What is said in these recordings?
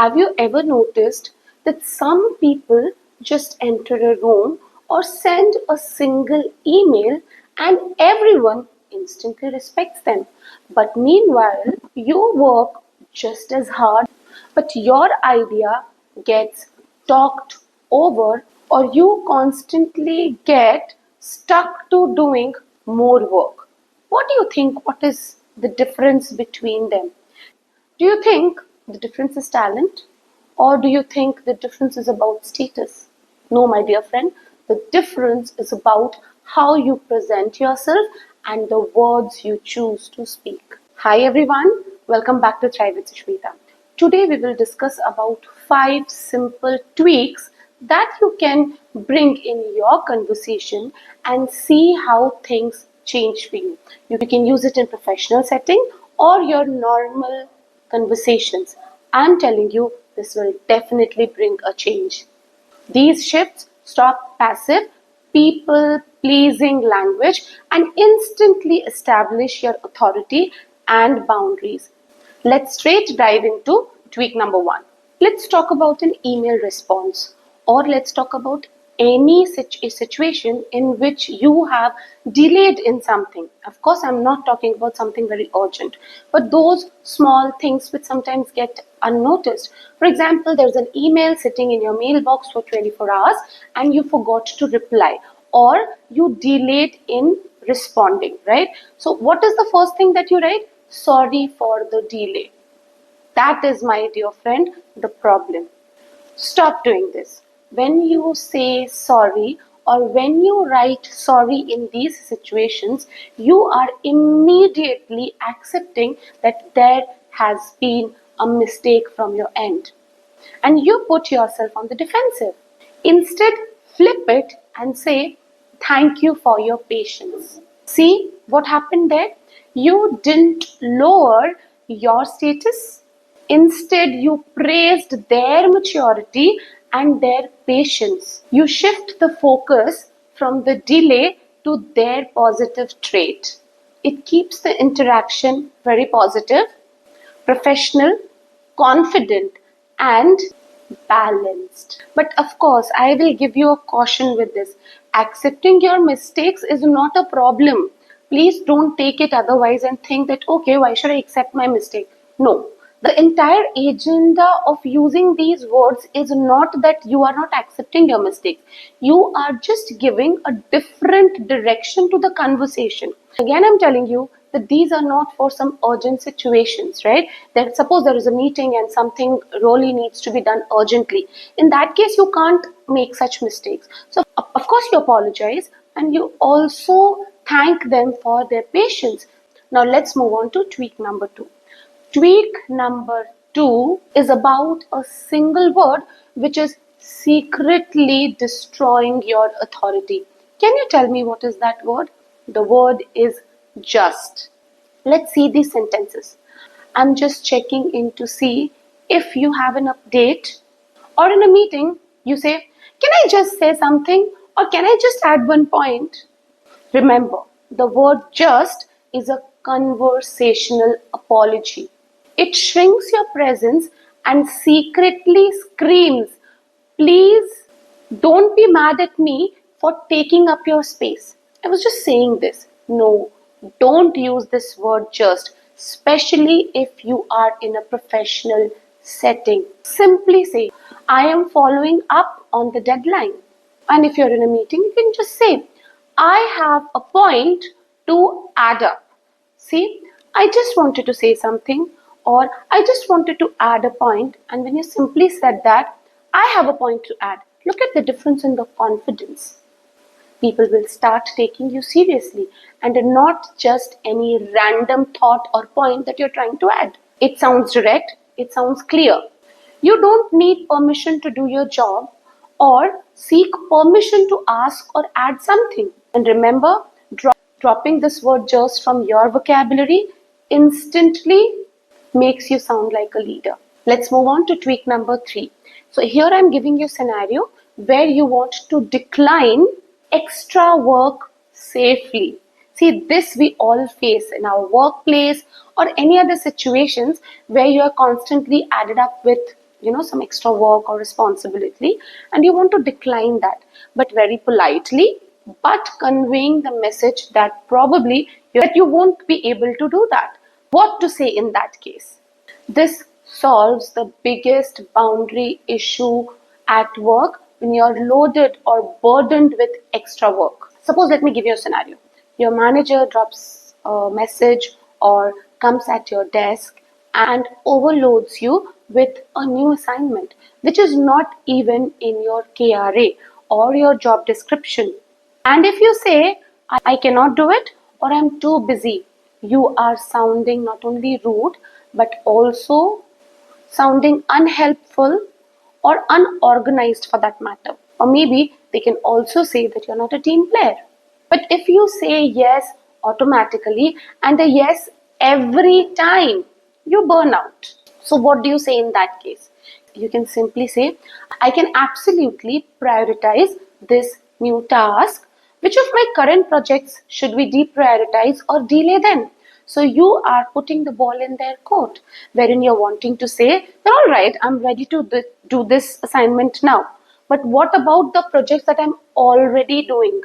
Have you ever noticed that some people just enter a room or send a single email and everyone instantly respects them? But meanwhile, you work just as hard, but your idea gets talked over, or you constantly get stuck to doing more work. What do you think? What is the difference between them? Do you think the difference is talent? Or do you think the difference is about status? No, my dear friend, the difference is about how you present yourself and the words you choose to speak. Hi everyone, welcome back to Thrive with Sushmita. Today we will discuss about 5 simple tweaks that you can bring in your conversation and see how things change for you. You can use it in professional setting or your normal conversations. I'm telling you, this will definitely bring a change. These shifts stop passive, people pleasing language and instantly establish your authority and boundaries. Let's straight dive into tweak number 1. Let's talk about an email response, or let's talk about any situation in which you have delayed in something. Of course, I'm not talking about something very urgent, but those small things which sometimes get unnoticed. For example, there's an email sitting in your mailbox for 24 hours and you forgot to reply, or you delayed in responding, right? So what is the first thing that you write? Sorry for the delay. That is, my dear friend, the problem. Stop doing this. When you say sorry or when you write sorry in these situations, you are immediately accepting that there has been a mistake from your end. And you put yourself on the defensive. Instead, flip it and say, thank you for your patience. See what happened there? You didn't lower your status. Instead, you praised their maturity and their patience. You shift the focus from the delay to their positive trait. It keeps the interaction very positive, professional, confident, and balanced. But of course, I will give you a caution with this. Accepting your mistakes is not a problem. Please don't take it otherwise and think that, okay, why should I accept my mistake? No. The entire agenda of using these words is not that you are not accepting your mistakes. You are just giving a different direction to the conversation. Again, I'm telling you that these are not for some urgent situations, right? That suppose there is a meeting and something really needs to be done urgently. In that case, you can't make such mistakes. So, of course, you apologize and you also thank them for their patience. Now, let's move on to tweak number 2. Tweak number 2 is about a single word which is secretly destroying your authority. Can you tell me what is that word? The word is just. Let's see these sentences. I'm just checking in to see if you have an update, or in a meeting you say, can I just say something, or can I just add one point? Remember, the word just is a conversational apology. It shrinks your presence and secretly screams, please don't be mad at me for taking up your space. I was just saying this. No, don't use this word just, especially if you are in a professional setting. Simply say, I am following up on the deadline. And if you're in a meeting, you can just say, I have a point to add up. See, I just wanted to say something, or I just wanted to add a point. And when you simply said that, I have a point to add. Look at the difference in the confidence. People will start taking you seriously and not just any random thought or point that you're trying to add. It sounds direct, it sounds clear. You don't need permission to do your job or seek permission to ask or add something. And remember, dropping this word just from your vocabulary instantly makes you sound like a leader. Let's move on to tweak number 3. So here I'm giving you a scenario where you want to decline extra work safely. See, this we all face in our workplace or any other situations where you are constantly added up with some extra work or responsibility, and you want to decline that, but very politely, but conveying the message that probably that you won't be able to do that. What to say in that case? This solves the biggest boundary issue at work when you're loaded or burdened with extra work. Suppose, let me give you a scenario. Your manager drops a message or comes at your desk and overloads you with a new assignment, which is not even in your KRA or your job description. And if you say, I cannot do it or I'm too busy, you are sounding not only rude but also sounding unhelpful or unorganized for that matter. Or maybe they can also say that you're not a team player. But if you say yes automatically and a yes every time, you burn out. So, what do you say in that case? You can simply say, I can absolutely prioritize this new task. Which of my current projects should we deprioritize or delay then? So you are putting the ball in their court, wherein you're wanting to say, all right, I'm ready to do this assignment now. But what about the projects that I'm already doing?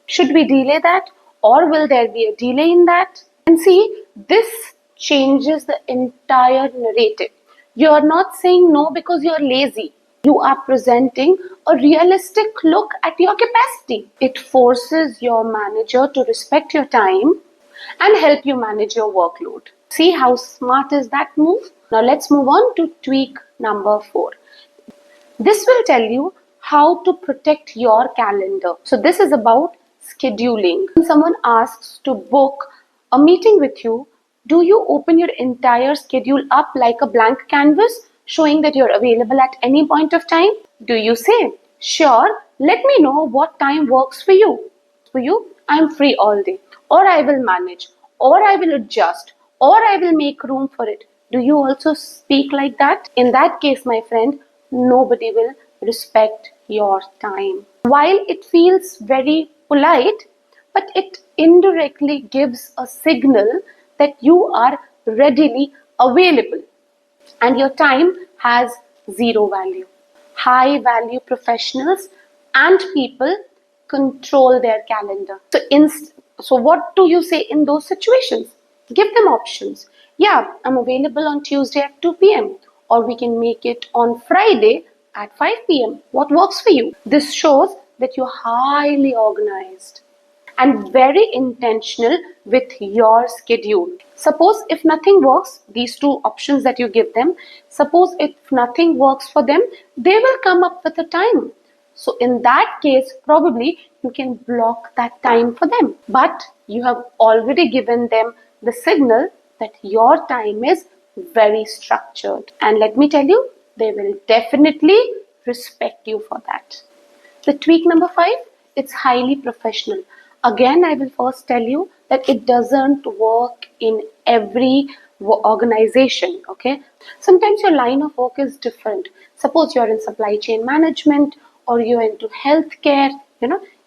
Should we delay that, or will there be a delay in that? And see, this changes the entire narrative. You're not saying no because you're lazy. You are presenting a realistic look at your capacity. It forces your manager to respect your time and help you manage your workload. See how smart is that move? Now let's move on to tweak number 4. This will tell you how to protect your calendar. So this is about scheduling. When someone asks to book a meeting with you, do you open your entire schedule up like a blank canvas, showing that you're available at any point of time? Do you say, sure, let me know what time works for you? I'm free all day, or I will manage, or I will adjust, or I will make room for it. Do you also speak like that? In that case, my friend, nobody will respect your time. While it feels very polite, but it indirectly gives a signal that you are readily available and your time has zero value. High value professionals and people control their calendar. So what do you say in those situations? Give them options. Yeah, I'm available on Tuesday at 2 p.m. or we can make it on Friday at 5 p.m. What works for you? This shows that you're highly organized and very intentional with your schedule. Suppose if nothing works, these two options that you give them, suppose if nothing works for them, they will come up with a time. So in that case, probably you can block that time for them. But you have already given them the signal that your time is very structured. And let me tell you, they will definitely respect you for that. The tweak number 5, it's highly professional. Again, I will first tell you that it doesn't work in every organization, okay? Sometimes your line of work is different. Suppose you're in supply chain management or you're into healthcare,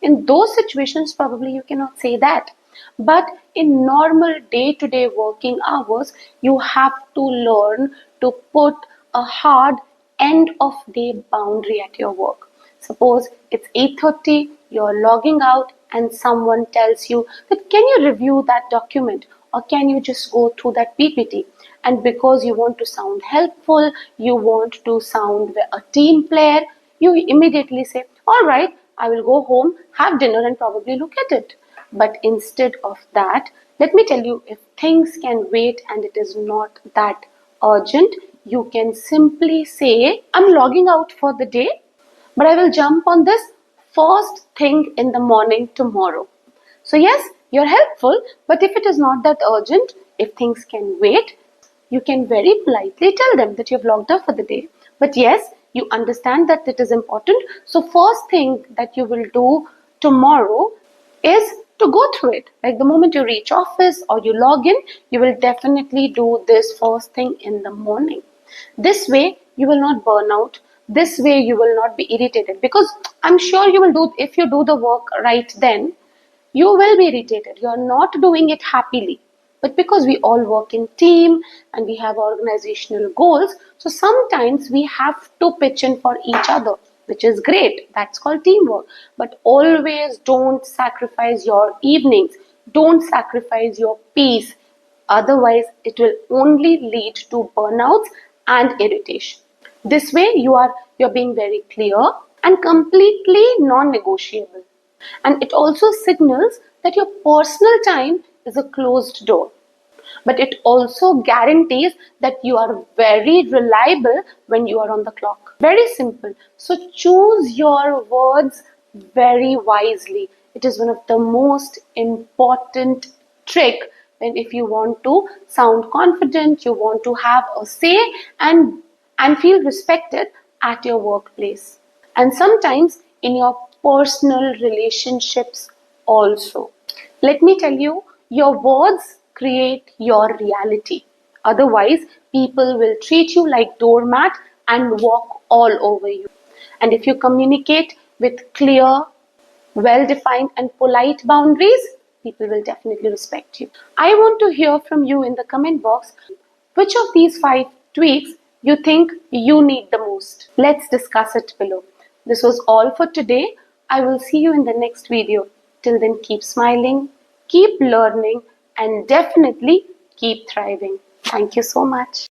in those situations, probably you cannot say that. But in normal day-to-day working hours, you have to learn to put a hard end of day boundary at your work. Suppose it's 8:30, you're logging out and someone tells you that can you review that document or can you just go through that PPT? And because you want to sound helpful, you want to sound a team player, you immediately say, all right, I will go home, have dinner and probably look at it. But instead of that, let me tell you, if things can wait and it is not that urgent, you can simply say, I'm logging out for the day, but I will jump on this first thing in the morning tomorrow. So yes, you're helpful, but if it is not that urgent, if things can wait, you can very politely tell them that you've logged off for the day. But yes, you understand that it is important. So first thing that you will do tomorrow is to go through it. Like the moment you reach office or you log in, you will definitely do this first thing in the morning. This way, you will not burn out. This way, you will not be irritated because I'm sure you will do, if you do the work right then, you will be irritated. You're not doing it happily. But because we all work in team and we have organizational goals, so sometimes we have to pitch in for each other, which is great. That's called teamwork. But always don't sacrifice your evenings. Don't sacrifice your peace. Otherwise, it will only lead to burnouts and irritation. This way, you're being very clear and completely non-negotiable. And it also signals that your personal time is a closed door. But it also guarantees that you are very reliable when you are on the clock. Very simple. So choose your words very wisely. It is one of the most important trick when if you want to sound confident, you want to have a say and feel respected at your workplace. And sometimes in your personal relationships also. Let me tell you, your words create your reality. Otherwise, people will treat you like doormat and walk all over you. And if you communicate with clear, well-defined and polite boundaries, people will definitely respect you. I want to hear from you in the comment box which of these 5 tweaks you think you need the most. Let's discuss it below. This was all for today. I will see you in the next video. Till then, keep smiling, keep learning, and definitely keep thriving. Thank you so much.